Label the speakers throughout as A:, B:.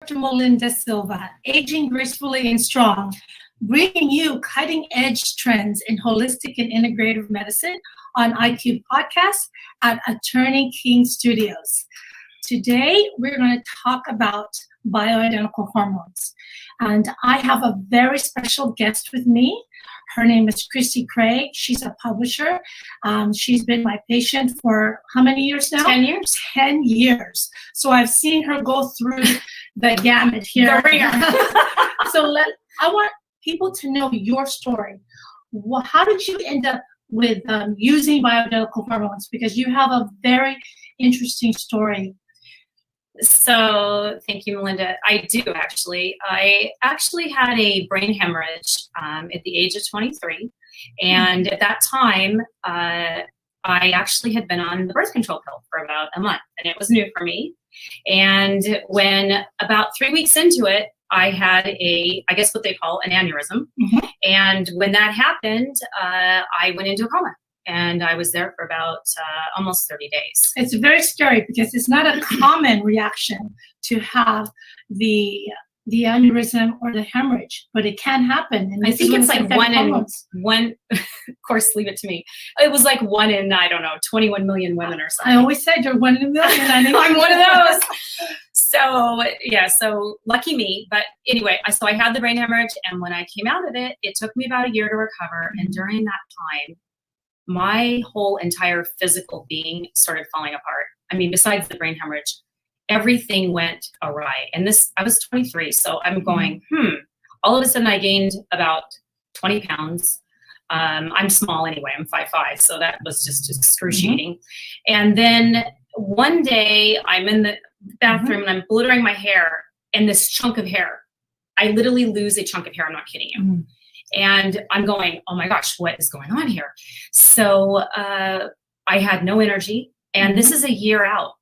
A: Dr. Melinda Silva, aging gracefully and strong, bringing you cutting-edge trends in holistic and integrative medicine on IQ Podcast at Attorney King Studios. Today, we're going to talk about bioidentical hormones. And I have a very special guest with me. Her name is Christie Craig. She's a publisher. She's been my patient for how many years now?
B: 10 years.
A: 10 years. So I've seen her go through the gamut here. So I want people to know your story. How did you end up with using bioidentical hormones? Because you have a very interesting story.
B: So thank you, Melinda. I do actually. I actually had a brain hemorrhage at the age of 23. And at that time, I actually had been on the birth control pill for about a month, and it was new for me. And when about 3 weeks into it, I had I guess what they call an aneurysm.
A: Mm-hmm.
B: And when that happened, I went into a coma. And I was there for about almost 30 days.
A: It's very scary because it's not a common reaction to have the aneurysm or the hemorrhage, but it can happen. And
B: I think it's like one, of course, leave it to me. It was like 1 in, 21 million women or something.
A: I always said you're 1 in a million.
B: I'm one of those. So yeah, so lucky me. But anyway, so I had the brain hemorrhage, and when I came out of it, it took me about a year to recover. And during that time, my whole entire physical being started falling apart. I mean, besides the brain hemorrhage, everything went awry. And I was 23, so I'm going, all of a sudden I gained about 20 pounds. I'm small anyway, I'm 5'5", so that was just excruciating. Mm-hmm. And then one day I'm in the bathroom and I'm blow drying my hair, and this chunk of hair, I literally lose a chunk of hair, I'm not kidding you. Mm-hmm. And I'm going, oh my gosh, what is going on here? So I had no energy. And this is a year out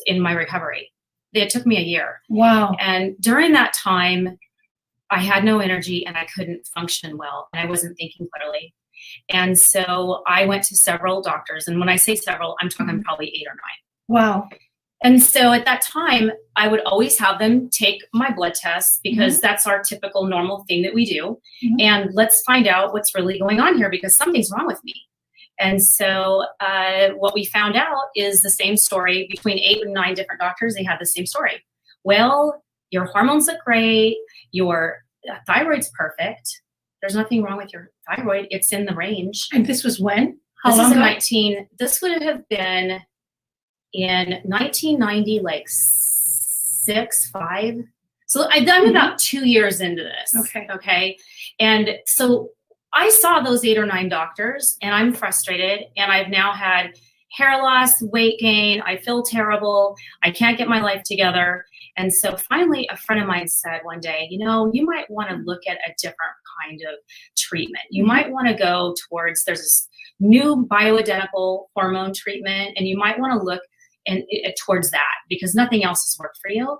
B: in my recovery. It took me a year.
A: Wow.
B: And during that time, I had no energy and I couldn't function well. And I wasn't thinking clearly. And so I went to several doctors. And when I say several, I'm talking probably 8 or 9.
A: Wow.
B: And so at that time, I would always have them take my blood tests because that's our typical normal thing that we do. Mm-hmm. And let's find out what's really going on here because something's wrong with me. And so what we found out is the same story between 8 and 9 different doctors. They had the same story. Well, your hormones look great. Your thyroid's perfect. There's nothing wrong with your thyroid. It's in the range.
A: And this was when?
B: This was in this would have been in 1990, like 6, 5. So I'm about 2 years into this. Okay. And so I saw those 8 or 9 doctors, and I'm frustrated. And I've now had hair loss, weight gain. I feel terrible. I can't get my life together. And so finally, a friend of mine said one day, you might want to look at a different kind of treatment. You might want to go towards, there's this new bioidentical hormone treatment, and you might want to look towards that because nothing else has worked for you.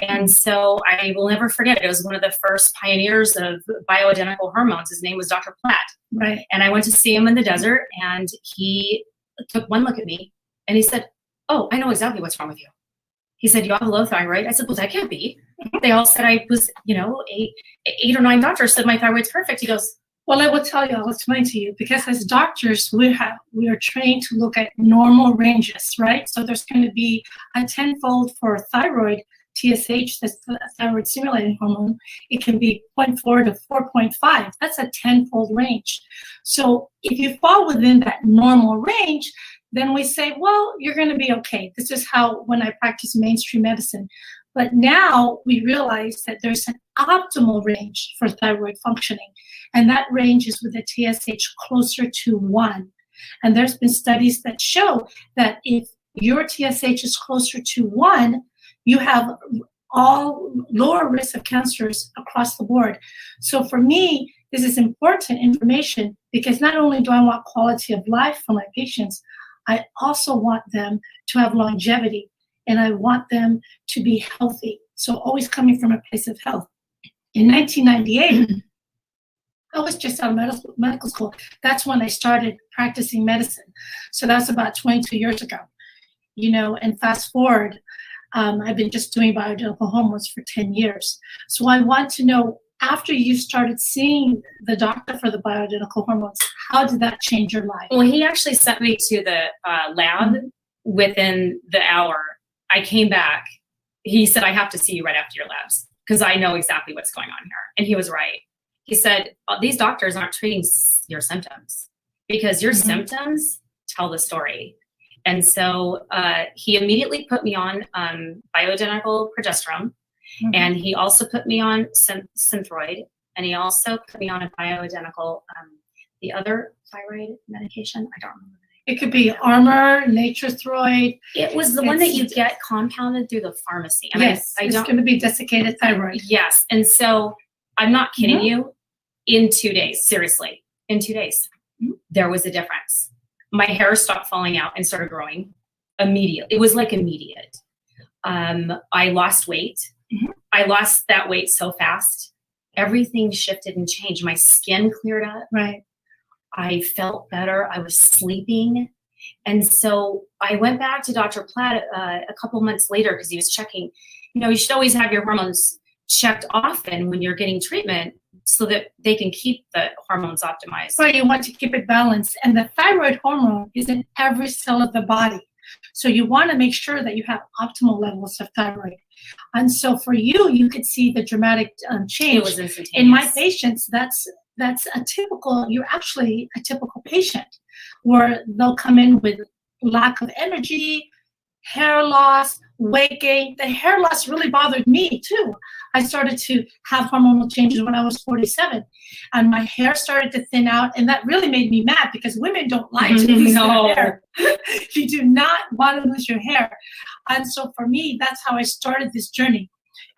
B: And so I will never forget it. It was one of the first pioneers of bioidentical hormones. His name was Dr. Platt.
A: Right.
B: And I went to see him in the desert, and he took one look at me and he said, oh, I know exactly what's wrong with you. He said, you have low thyroid. I said, well, that can't be. They all said I was, 8 or 9 doctors said my thyroid's perfect. He goes,
A: well, I will tell you, I'll explain to you, because as doctors, we are trained to look at normal ranges, right? So there's going to be a 10-fold for thyroid, TSH, that's the thyroid stimulating hormone. It can be 0.4 to 4.5. That's a 10-fold range. So if you fall within that normal range, then we say, well, you're going to be okay. This is how, when I practice mainstream medicine. But now we realize that there's an optimal range for thyroid functioning. And that range is with a TSH closer to 1. And there's been studies that show that if your TSH is closer to 1, you have all lower risk of cancers across the board. So for me, this is important information because not only do I want quality of life for my patients, I also want them to have longevity. And I want them to be healthy. So always coming from a place of health. In 1998, I was just out of medical school. That's when I started practicing medicine. So that's about 22 years ago. And fast forward, I've been just doing bioidentical hormones for 10 years. So I want to know, after you started seeing the doctor for the bioidentical hormones, how did that change your life?
B: Well, he actually sent me to the lab within the hour. I came back. He said, I have to see you right after your labs because I know exactly what's going on here. And he was right. He said, these doctors aren't treating your symptoms because your symptoms tell the story. And so he immediately put me on bioidentical progesterone. And he also put me on Synthroid. And he also put me on a bioidentical, the other thyroid medication. I don't remember the name.
A: It could be Armor, Natrethroid.
B: It was the one that you get compounded through the pharmacy. And
A: yes, it's going to be desiccated thyroid.
B: Yes. And so I'm not kidding you. In 2 days, seriously, in 2 days, there was a difference. My hair stopped falling out and started growing immediately. It was like immediate. I lost weight. I lost that weight so fast. Everything shifted and changed. My skin cleared up.
A: Right.
B: I felt better. I was sleeping. And so I went back to Dr. Platt a couple months later because he was checking. You know, you should always have your hormones checked often when you're getting treatment so that they can keep the hormones optimized.
A: So you want to keep it balanced. And the thyroid hormone is in every cell of the body. So you want to make sure that you have optimal levels of thyroid. And so for you, you could see the dramatic change.
B: It was instantaneous.
A: In my patients, that's you're actually a typical patient where they'll come in with lack of energy, hair loss, weight gain. The hair loss really bothered me too. I started to have hormonal changes when I was 47 and my hair started to thin out, and that really made me mad because women don't like to lose their hair. You do not want to lose your hair. And so for me, that's how I started this journey.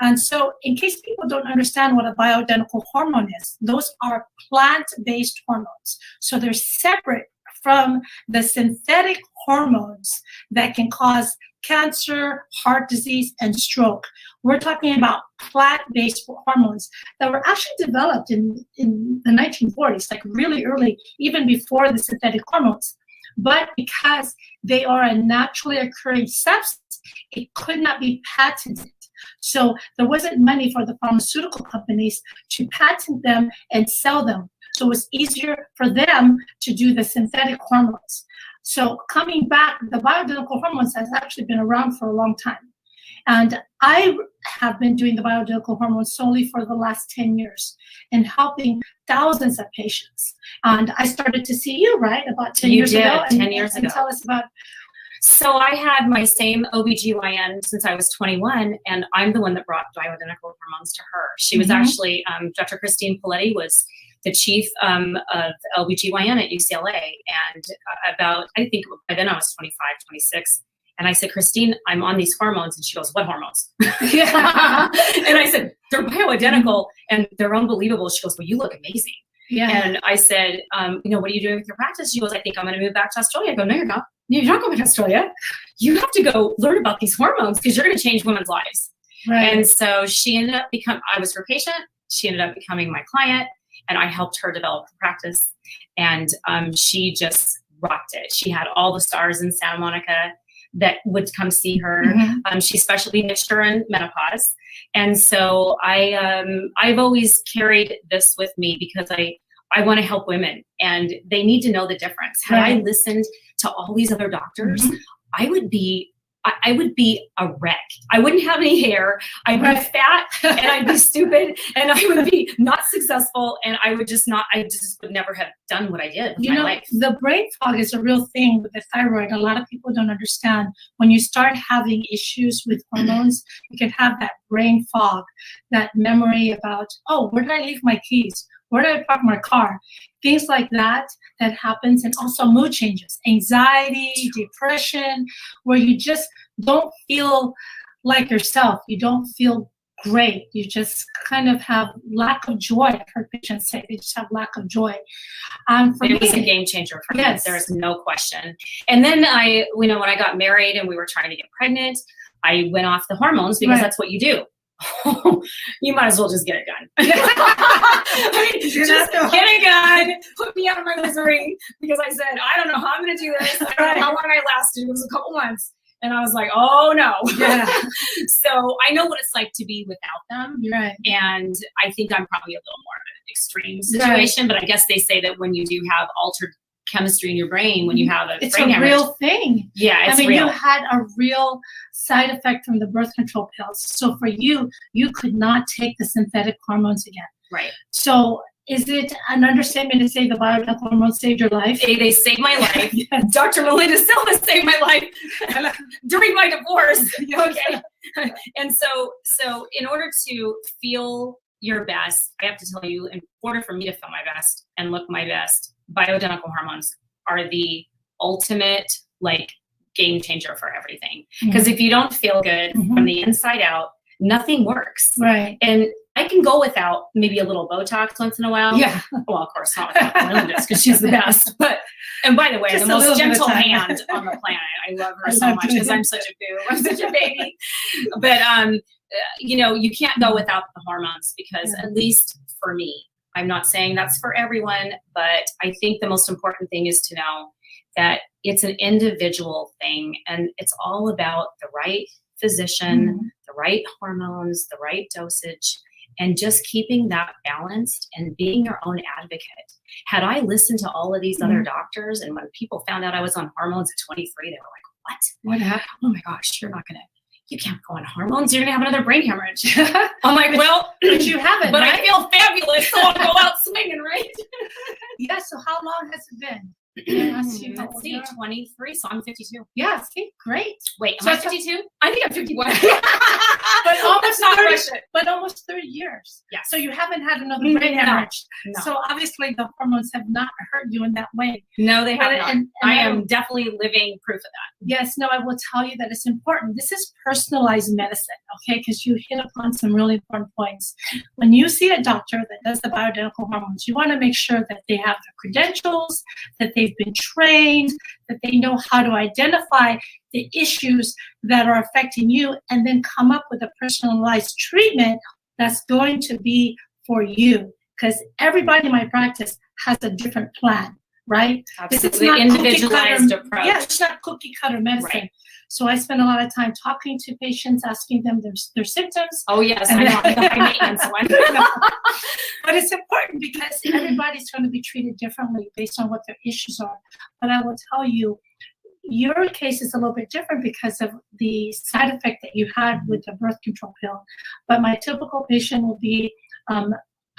A: And so in case people don't understand what a bioidentical hormone is, those are plant-based hormones. So they're separate from the synthetic hormones that can cause cancer, heart disease, and stroke. We're talking about plant-based hormones that were actually developed in the 1940s, like really early, even before the synthetic hormones. But because they are a naturally occurring substance, it could not be patented. So there wasn't money for the pharmaceutical companies to patent them and sell them. So it was easier for them to do the synthetic hormones. So coming back, the bioidentical hormones has actually been around for a long time. And I have been doing the bioidentical hormones solely for the last 10 years and helping thousands of patients. And I started to see you, right, about 10 years ago.
B: 10 years ago.
A: Tell us about.
B: So I had my same OBGYN since I was 21, and I'm the one that brought bioidentical hormones to her. She was actually, Dr. Christine Paletti was the chief of OBGYN at UCLA. And I think by then I was 25, 26. And I said, Christine, I'm on these hormones. And she goes, what hormones? Yeah. And I said, they're bioidentical and they're unbelievable. She goes, well, you look amazing. Yeah. And I said, what are you doing with your practice? She goes, I think I'm going to move back to Australia. I go, no, you're not. You're not going to Australia. You have to go learn about these hormones because you're going to change women's lives. Right. And so she ended up I was her patient. She ended up becoming my client, and I helped her develop the practice. And she just rocked it. She had all the stars in Santa Monica that would come see her. She specialty niched her in menopause. And so I've always carried this with me because I want to help women, and they need to know the difference. Had I listened to all these other doctors, I would be a wreck. I wouldn't have any hair. I'd be fat and I'd be stupid and I would be not successful, and I just would never have done what I did with my life.
A: The brain fog is a real thing with the thyroid. A lot of people don't understand. When you start having issues with hormones, you can have that brain fog, that memory about, oh, where did I leave my keys? Where did I park my car? Things like that happens, and also mood changes, anxiety, depression, where you just don't feel like yourself. You don't feel great. You just kind of have lack of joy. I've heard patients say they just have lack of joy.
B: It was a game changer for me. Yes. There's no question. And then when I got married and we were trying to get pregnant, I went off the hormones because that's what you do. You might as well just get it done. Just get it done. Put me out of my misery, because I said, I don't know how I'm going to do this. I don't know how long I lasted. It was a couple months. And I was like, oh no.
A: Yeah.
B: So I know what it's like to be without them.
A: Right.
B: And I think I'm probably a little more of an extreme situation, but I guess they say that when you do have altered chemistry in your brain, when you have
A: it's
B: brain
A: a
B: hemorrhage,
A: real thing.
B: Yeah, it's
A: I mean,
B: real.
A: you had a real side effect from the birth control pills. So for you, you could not take the synthetic hormones again.
B: Right.
A: So is it an understatement to say the bioidentical hormones saved your life?
B: They saved my life.
A: Yes.
B: Dr. Melinda still has saved my life during my divorce. Okay. And so in order to feel your best, I have to tell you, in order for me to feel my best and look my best, bioidentical hormones are the ultimate like game changer for everything. Because if you don't feel good from the inside out, nothing works.
A: Right.
B: And I can go without maybe a little Botox once in a while.
A: Yeah.
B: Well, of course, not without Melinda's because she's the best. But, and by the way,
A: Just
B: the
A: a little
B: most
A: bit of
B: gentle
A: time.
B: hand on the planet. I love her
A: I
B: so
A: love
B: much because
A: doing
B: I'm such a boo. I'm such a baby. But, you know, you can't go without the hormones because at least for me, I'm not saying that's for everyone, but I think the most important thing is to know that it's an individual thing and it's all about the right physician, the right hormones, the right dosage, and just keeping that balanced and being your own advocate. Had I listened to all of these other doctors, and when people found out I was on hormones at 23, they were like, what happened? Oh my gosh, you can't go on hormones. You're gonna have another brain hemorrhage. I'm like, well,
A: but you haven't.
B: But
A: right?
B: I feel fabulous, so I'll go out swinging, right?
A: Yeah, so how long has it been? Let's see,
B: 23, so I'm 52.
A: Yeah, see, great.
B: Wait, am
A: So
B: I 52? I think I'm 51.
A: But almost
B: not
A: 30,
B: rush it.
A: but almost 30 years.
B: Yeah.
A: So you haven't had another brain hemorrhage.
B: No.
A: So obviously the hormones have not hurt you in that way.
B: No, they have
A: But-
B: not.
A: and
B: I am definitely living proof of that.
A: Yes, no, I will tell you that it's important. This is personalized medicine, okay? Because you hit upon some really important points. When you see a doctor that does the bioidentical hormones, you want to make sure that they have the credentials, that they've been trained, that they know how to identify the issues that are affecting you, and then come up with a personalized treatment that's going to be for you. Because everybody in my practice has a different plan, right?
B: Absolutely.
A: This is not
B: Individualized approach.
A: Yeah, it's not cookie cutter medicine.
B: Right.
A: So I spend a lot of time talking to patients, asking them their symptoms.
B: Oh yes, I know. The high maintenance one.
A: But it's important because everybody's going to be treated differently based on what their issues are. But I will tell you, your case is a little bit different because of the side effect that you had with the birth control pill. But my typical patient will be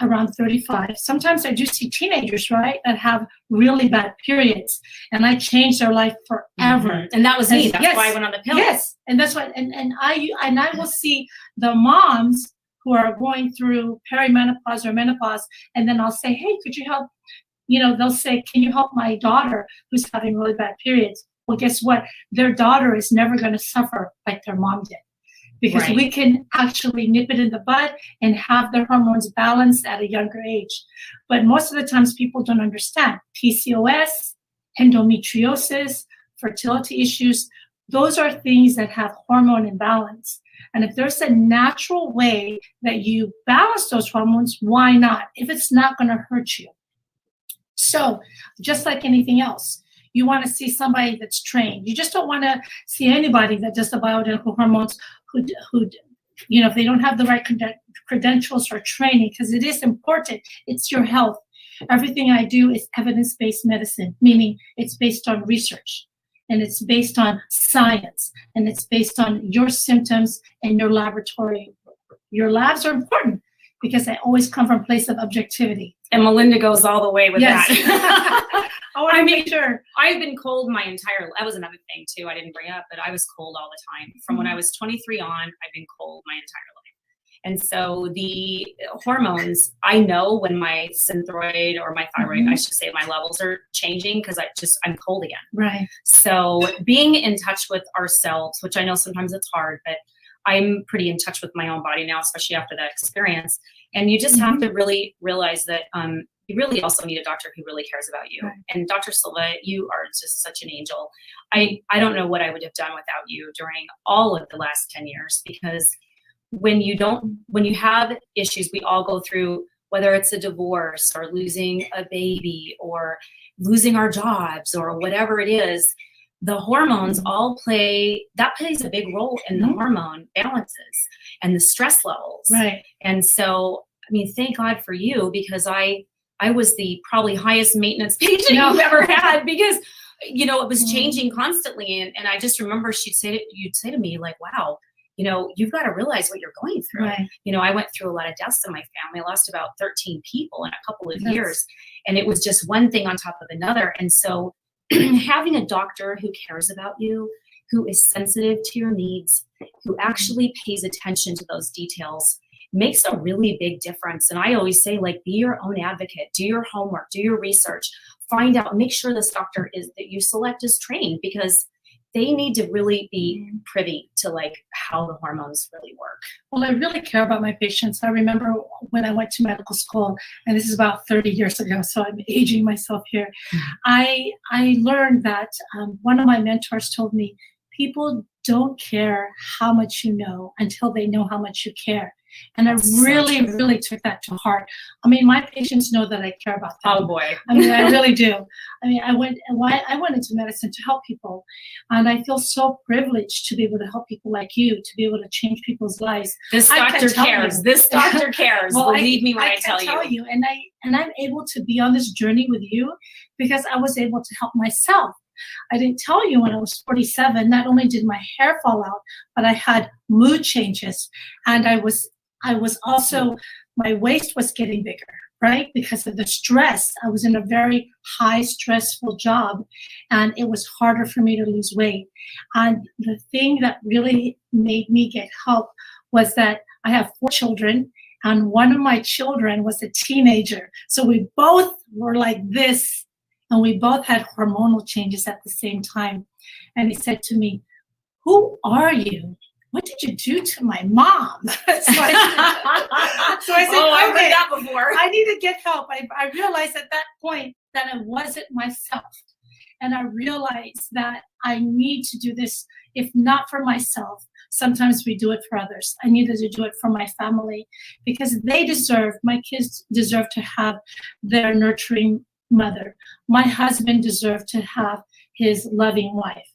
A: around 35. Sometimes I do see teenagers, right, that have really bad periods, and I changed their life forever.
B: And that was me. That's
A: Yes.
B: why I went on the pill.
A: Yes, and that's what, and I will see the moms who are going through perimenopause or menopause, and then I'll say, hey, could you help? You know, they'll say, can you help my daughter who's having really bad periods? Well, guess what? Their daughter is never going to suffer like their mom did. Because
B: Right.
A: we can actually nip it in the bud and have their hormones balanced at a younger age. But most of the times people don't understand. PCOS, endometriosis, fertility issues, those are things that have hormone imbalance. And if there's a natural way that you balance those hormones, why not? If it's not going to hurt you. So just like anything else, you want to see somebody that's trained. You just don't want to see anybody that does the bioidentical hormones who you know, if they don't have the right credentials or training, because it is important. It's your health. Everything I do is evidence-based medicine, meaning it's based on research and it's based on science and it's based on your symptoms and your laboratory. Your labs are important because I always come from a place of objectivity.
B: And Melinda goes all the way with
A: Yes.
B: that.
A: I want to make sure.
B: I've been cold my entire, that was another thing too I didn't bring up, but I was cold all the time. From when I was 23 on, I've been cold my entire life. And so the hormones, I know when my synthroid or my thyroid, I should say, my levels are changing because I'm cold again.
A: Right.
B: So being in touch with ourselves, which I know sometimes it's hard, but I'm pretty in touch with my own body now, especially after that experience. And you just have to really realize that you really also need a doctor who really cares about you. Right. And Dr. Silva, you are just such an angel. I don't know what I would have done without you during all of the last 10 years, because when you have issues, we all go through, whether it's a divorce or losing a baby or losing our jobs or whatever it is, the hormones all plays a big role in the hormone balances and the stress levels.
A: Right.
B: And so, I mean, thank God for you, because I was the probably highest maintenance patient you've ever had, because, you know, it was changing constantly. And I just remember you'd say to me like, wow, you know, you've got to realize what you're going through.
A: Right.
B: You know, I went through a lot of deaths in my family. I lost about 13 people in a couple of years, and it was just one thing on top of another. And so having a doctor who cares about you, who is sensitive to your needs, who actually pays attention to those details, makes a really big difference. And I always say, like, be your own advocate, do your homework, do your research, find out, make sure this doctor that you select is trained, because they need to really be privy to like how the hormones really work.
A: Well, I really care about my patients. I remember when I went to medical school, and this is about 30 years ago, so I'm aging myself here. I learned that one of my mentors told me, people don't care how much you know until they know how much you care. And I really took that to heart. I mean, my patients know that I care about them.
B: Oh boy.
A: I mean, I really do. I mean, I went into medicine to help people, and I feel so privileged to be able to help people like you, to be able to change people's lives.
B: This doctor cares. This doctor cares.
A: Well,
B: believe me when I tell
A: you. And I'm able to be on this journey with you because I was able to help myself. I didn't tell you, when I was 47, not only did my hair fall out, but I had mood changes, and I was also, my waist was getting bigger, right? Because of the stress. I was in a very high stressful job, and it was harder for me to lose weight. And the thing that really made me get help was that I have 4 children, and one of my children was a teenager. So we both were like this, and we both had hormonal changes at the same time. And he said to me, "Who are you? What did you do to my mom?" So I said,
B: I've heard that before.
A: I need to get help. I realized at that point that I wasn't myself. And I realized that I need to do this, if not for myself. Sometimes we do it for others. I needed to do it for my family, because my kids deserve to have their nurturing mother. My husband deserved to have his loving wife.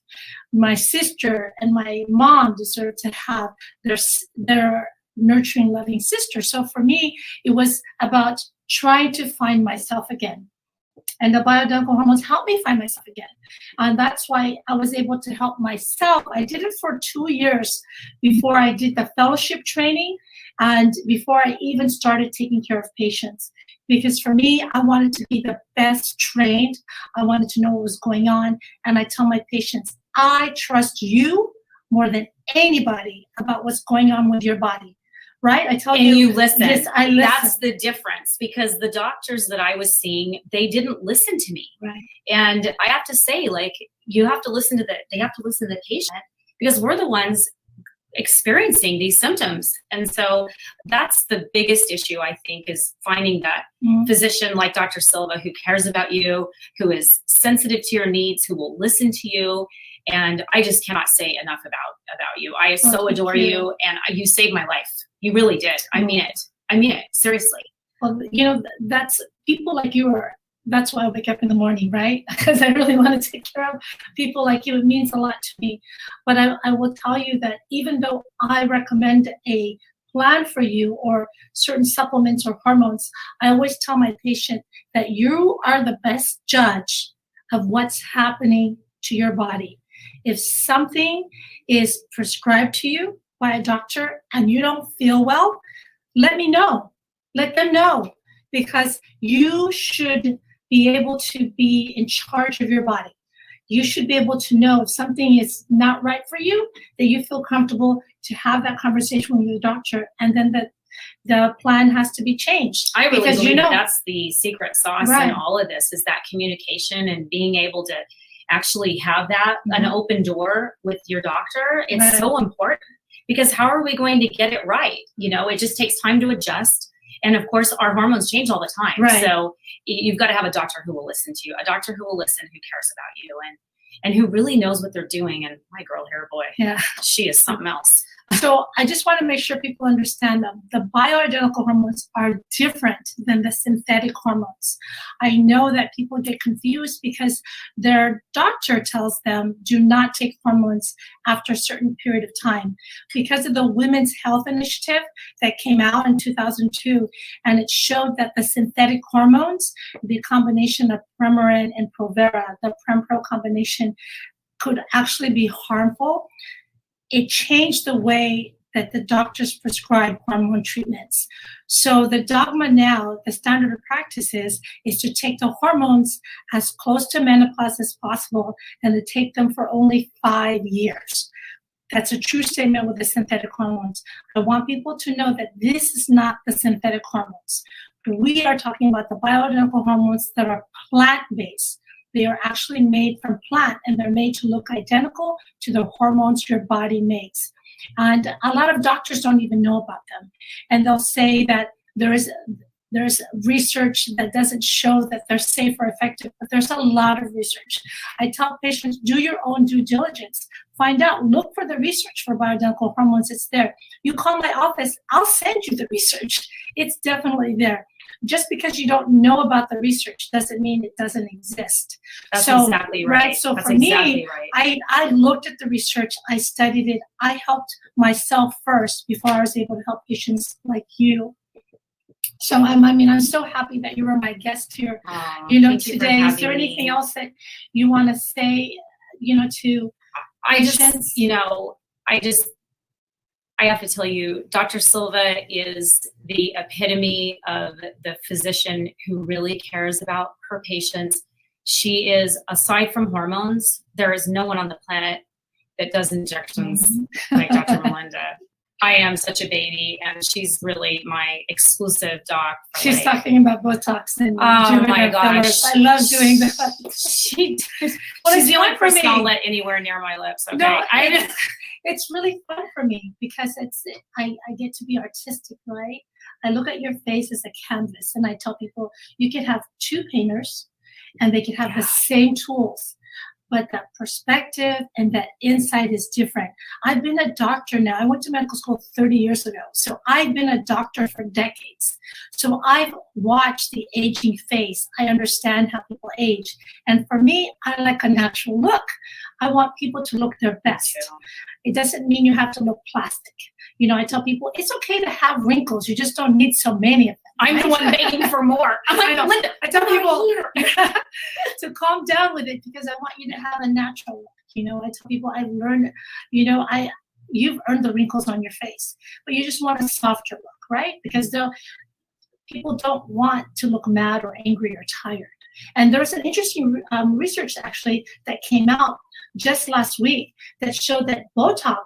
A: My sister and my mom deserve to have their nurturing, loving sister. So for me, it was about trying to find myself again. And the bioidentical hormones helped me find myself again. And that's why I was able to help myself. I did it for 2 years before I did the fellowship training and before I even started taking care of patients. Because for me, I wanted to be the best trained. I wanted to know what was going on. And I tell my patients, I trust you more than anybody about what's going on with your body. Right? I tell you.
B: And you listen.
A: Yes, I listen.
B: That's the difference, because the doctors that I was seeing, they didn't listen to me.
A: Right.
B: And I have to say, like, they have to listen to the patient, because we're the ones experiencing these symptoms. And so that's the biggest issue, I think, is finding that physician like Dr. Silva, who cares about you, who is sensitive to your needs, who will listen to you. And I just cannot say enough about you. I so adore you, and you saved my life. You really did. I mean it. I mean it. Seriously.
A: Well, you know, that's people like you are. That's why I wake up in the morning, right? Because I really want to take care of people like you. It means a lot to me. But I will tell you that even though I recommend a plan for you or certain supplements or hormones, I always tell my patient that you are the best judge of what's happening to your body. If something is prescribed to you by a doctor and you don't feel well, let me know. Let them know, because you should be able to be in charge of your body. You should be able to know if something is not right for you, that you feel comfortable to have that conversation with your doctor, and then the plan has to be changed.
B: I really believe that's the secret sauce in all of this, is that communication and being able to actually have that an open door with your doctor. It's so important, because how are we going to get it right? You know, it just takes time to adjust. And of course, our hormones change all the time.
A: Right.
B: So you've got to have a doctor who will listen to you, a doctor who will listen, who cares about you, and who really knows what they're doing. And my girl here, boy, she is something else.
A: So I just want to make sure people understand that the bioidentical hormones are different than the synthetic hormones. I know that people get confused because their doctor tells them do not take hormones after a certain period of time. Because of the Women's Health Initiative that came out in 2002, and it showed that the synthetic hormones, the combination of Premarin and Provera, the Prem-Pro combination, could actually be harmful. It changed the way that the doctors prescribe hormone treatments. So the dogma now, the standard of practice is to take the hormones as close to menopause as possible and to take them for only 5 years. That's a true statement with the synthetic hormones. I want people to know that this is not the synthetic hormones. We are talking about the bioidentical hormones that are plant-based. They are actually made from plant, and they're made to look identical to the hormones your body makes. And a lot of doctors don't even know about them. And they'll say that there's research that doesn't show that they're safe or effective, but there's a lot of research. I tell patients, do your own due diligence. Find out, look for the research for bioidentical hormones. It's there. You call my office, I'll send you the research. It's definitely there. Just because you don't know about the research doesn't mean it doesn't exist.
B: That's exactly right.
A: So
B: That's
A: for
B: exactly
A: me,
B: right.
A: I looked at the research, I studied it, I helped myself first before I was able to help patients like you. So I'm so happy that you were my guest here, today. Is there anything else that you want to say, to patients?
B: I have to tell you, Dr. Silva is the epitome of the physician who really cares about her patients. She is, aside from hormones, there is no one on the planet that does injections like Dr. Melinda. I am such a baby, and she's really my exclusive doc.
A: She's talking about Botox and
B: oh my gosh,
A: I love doing that.
B: She did. Well, she's the only person I'll let anywhere near my lips. Okay,
A: no, it's really fun for me because I get to be artistic, right? I look at your face as a canvas, and I tell people you can have 2 painters, and they can have the same tools. But that perspective and that insight is different. I've been a doctor now. I went to medical school 30 years ago. So I've been a doctor for decades. So I've watched the aging face. I understand how people age. And for me, I like a natural look. I want people to look their best. It doesn't mean you have to look plastic. I tell people it's okay to have wrinkles. You just don't need so many of them.
B: I'm the one begging for more. I'm like, Melinda,
A: I tell people to calm down with it because I want you to have a natural look. I tell people I've learned, you've earned the wrinkles on your face, but you just want a softer look, right? Because people don't want to look mad or angry or tired. And there's an interesting research actually that came out just last week that showed that Botox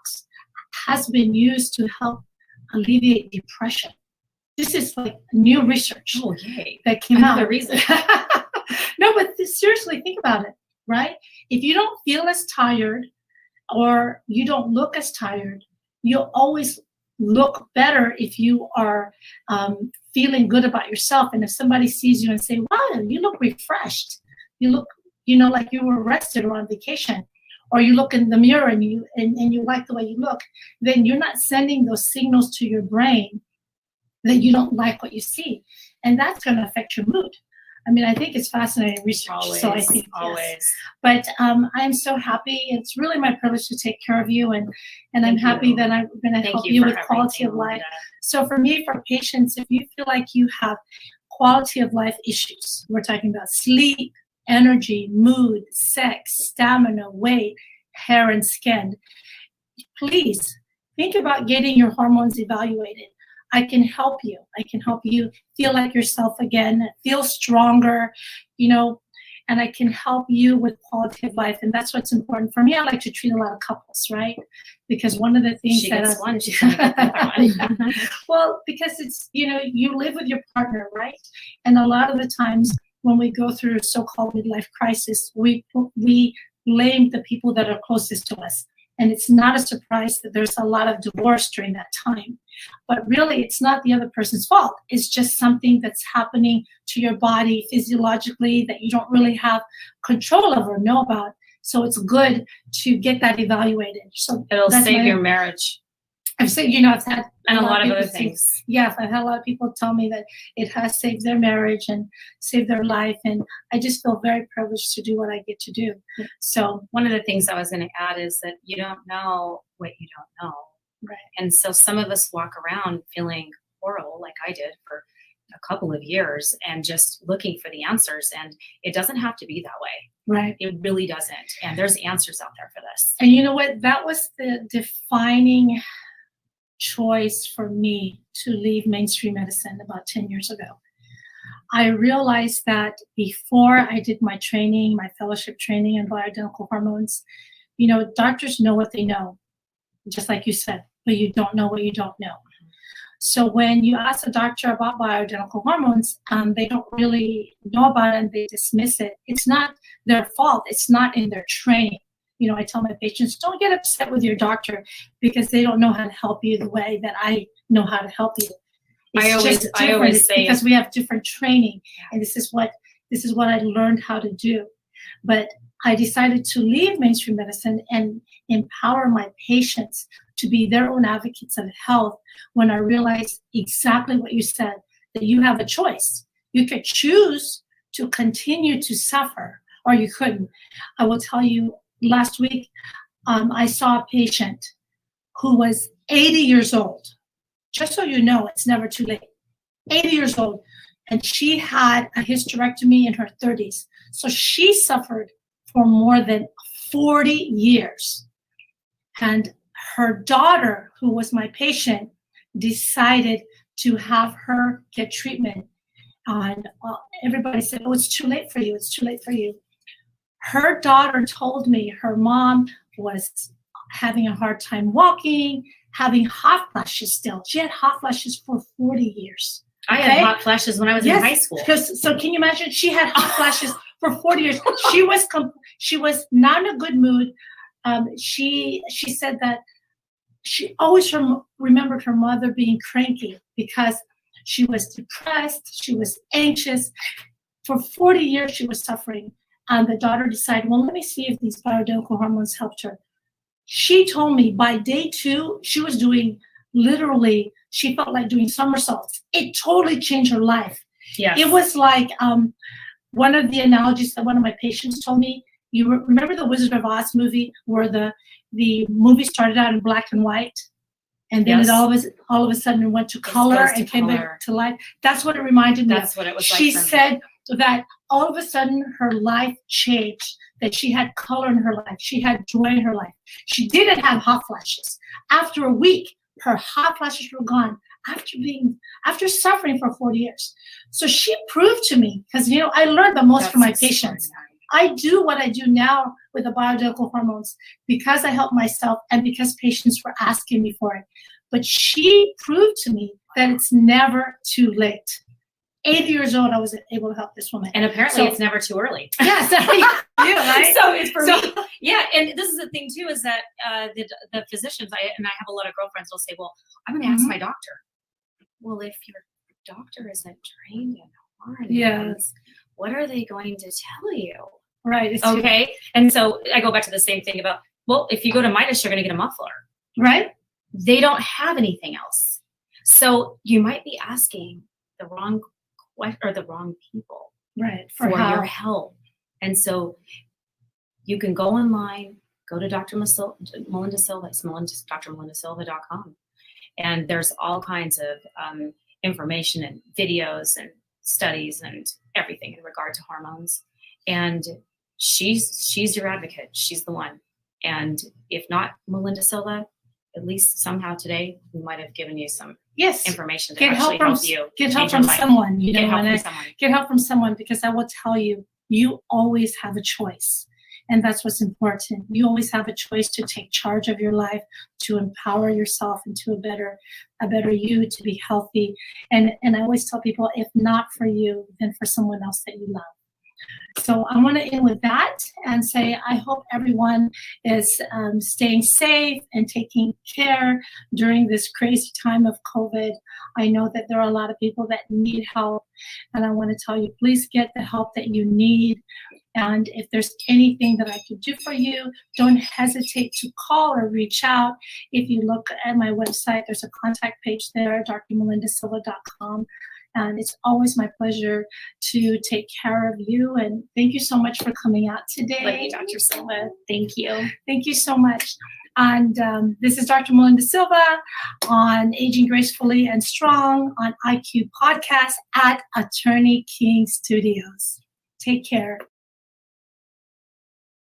A: has been used to help alleviate depression. This is like new research that came out.
B: Another reason.
A: No, but seriously, think about it, right? If you don't feel as tired or you don't look as tired, you'll always look better if you are feeling good about yourself. And if somebody sees you and say, wow, you look refreshed. You look, like you were rested or on vacation. Or you look in the mirror and you like the way you look, then you're not sending those signals to your brain that you don't like what you see. And that's going to affect your mood. I think it's fascinating research.
B: Always,
A: so I think
B: always.
A: Yes. But I'm so happy. It's really my privilege to take care of you. And I'm happy that I'm going to help you with quality of life. So for me, for patients, if you feel like you have quality of life issues, we're talking about sleep, energy, mood, sex, stamina, weight, hair, and skin, please think about getting your hormones evaluated. I can help you. I can help you feel like yourself again, feel stronger, and I can help you with quality of life. And that's what's important for me. I like to treat a lot of couples, right? Because one of the things
B: she gets one, she's gonna get the other one.
A: Well, because it's, you live with your partner, right? And a lot of the times when we go through so-called midlife crisis, we blame the people that are closest to us. And it's not a surprise that there's a lot of divorce during that time. But really, it's not the other person's fault. It's just something that's happening to your body physiologically that you don't really have control of or know about. So it's good to get that evaluated. So
B: it'll save your marriage.
A: I've said, you know, I've had
B: And a lot of
A: people
B: other
A: say-
B: things.
A: Yeah, I've had a lot of people tell me that it has saved their marriage and saved their life, and I just feel very privileged to do what I get to do. So,
B: One of the things I was going to add is that you don't know what you don't know.
A: right,
B: And so some of us walk around feeling horrible, like I did for a couple of years, and just looking for the answers. And it doesn't have to be that way.
A: right.
B: It really doesn't. And there's answers out there for this.
A: And you know what? That was the defining choice for me to leave mainstream medicine about 10 years ago. I realized that before I did my training, my fellowship training in bioidentical hormones, you know, doctors know what they know, just like you said, but you don't know what you don't know. So when you ask a doctor about bioidentical hormones, they don't really know about it and they dismiss it. It's not their fault. It's not in their training. You know, I tell my patients, don't get upset with your doctor because they don't know how to help you the way that I know how to help you.
B: I always
A: It's
B: say,
A: because we have different training, and this is what I learned how to do. But I decided to leave mainstream medicine and empower my patients to be their own advocates of health when I realized exactly what you said, that you have a choice. You could choose to continue to suffer, or you couldn't. I will tell you, last week, I saw a patient who was 80 years old. Just so you know, it's never too late. 80 years old. And she had a hysterectomy in her 30s. So she suffered for more than 40 years. And her daughter, who was my patient, decided to have her get treatment. And everybody said, oh, it's too late for you. It's too late for you. Her daughter told me her mom was having a hard time walking, having hot flashes still. She had hot flashes for 40 years.
B: I had hot flashes when I was in high school.
A: So can you imagine? She had hot flashes for 40 years. She was not in a good mood. She said that she always remembered her mother being cranky because she was depressed. She was anxious. For 40 years, she was suffering. And the daughter decided, well, let me see if these bioidentical hormones helped her. She told me by day 2, she was doing literally, she felt like doing somersaults. It totally changed her life.
B: Yes.
A: It was like one of the analogies that one of my patients told me. You remember the Wizard of Oz movie where the movie started out in black and white, and then it all of a sudden went to color and came back to life. That's what it reminded me of.
B: That's what it was like.
A: She said that all of a sudden her life changed, that she had color in her life. She had joy in her life. She didn't have hot flashes. After a week, her hot flashes were gone after suffering for 40 years. So she proved to me, because, you know, I learned the most from my patients. I do what I do now with the bioidentical hormones because I help myself and because patients were asking me for it. But she proved to me that it's never too late. 80 years old, I was able to help this woman.
B: And apparently it's never too early.
A: Yes. Right?
B: So it's for me. Yeah. And this is the thing too, is that the physicians, I have a lot of girlfriends will say, well, I'm going to ask my doctor. Well, if your doctor isn't trained in hormones, what are they going to tell you?
A: Right.
B: Okay. And so I go back to the same thing about, well, if you go to Midas, you're going to get a muffler.
A: Right.
B: They don't have anything else. So you might be asking the wrong people for your help. And so you can go online, go to Dr. Melinda Silva, it's drmelindasilva.com. And there's all kinds of information and videos and studies and everything in regard to hormones. And she's your advocate. She's the one. And if not Melinda Silva, at least somehow today, we might have given you some information to actually help you.
A: Get help from someone.
B: Get
A: help from someone, because I will tell you, you always have a choice. And that's what's important. You always have a choice to take charge of your life, to empower yourself into a better you, to be healthy. And I always tell people, if not for you, then for someone else that you love. So I want to end with that and say, I hope everyone is staying safe and taking care during this crazy time of COVID. I know that there are a lot of people that need help. And I want to tell you, please get the help that you need. And if there's anything that I could do for you, don't hesitate to call or reach out. If you look at my website, there's a contact page there, drmelindasilva.com. And it's always my pleasure to take care of you. And thank you so much for coming out today.
B: Love you, Dr. Silva. Thank you.
A: Thank you so much. And this is Dr. Melinda Silva on Aging Gracefully and Strong on IQ Podcast at Attorney King Studios. Take care.